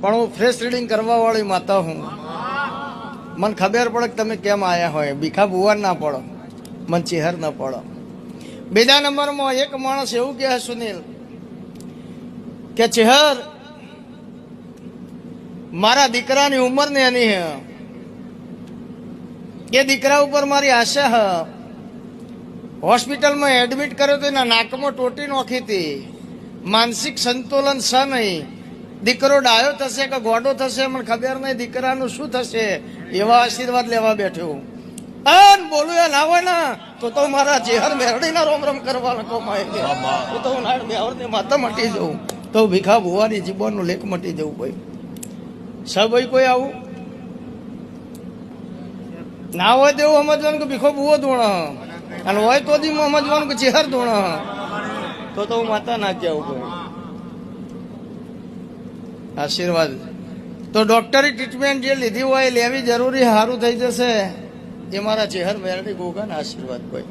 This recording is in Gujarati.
પણ હું ફ્રેશ રીડિંગ કરવા વાળી માતા હું. મને ખબર પડે કે તમે કેમ આયા હોય. ભીખા ભુવન ના પડો, મન ચેહર ના પડો. બીજા નંબરમાં એક માણસ એવું કહે સુનિલ કે ચેહર મારા દીકરાની ઉંમર ને એની હે, એ દીકરા ઉપર મારી આશા હ. હોસ્પિટલમાં એડમિટ કર્યો તો એના નાકમાં ટોટી નોખી હતી. માનસિક સંતુલન છે નહીં. દીકરો ડાયો થશે કે ગોડો થશે મને ખબર નહીં. દીકરાનું શું થશે એવા આશીર્વાદ લેવા બેઠો. બોલું એ ના હોય ને તો મારા ચેહર મેરડીના રોમ રોમ કરવા કમાય. તો મેવરની માતા મટી જવું, તો ભીખા ભુવાની જીવનનું લેખ મટી જવું. ભાઈ સબ કોઈ આવું ના હોય તેવું સમજવાનું કે ભીખો ભૂવો ધોણ, અને હોય તો દી સમજવાનું કે ચેહર ધોણ. તો હું માતા ના કહેવું. કોઈ આશીર્વાદ તો ડોક્ટરી ટ્રીટમેન્ટ જે લીધી હોય લેવી જરૂરી, સારું થઈ જશે. એ મારા ચેહર મેરડી ગોગાના આશીર્વાદ. કોઈ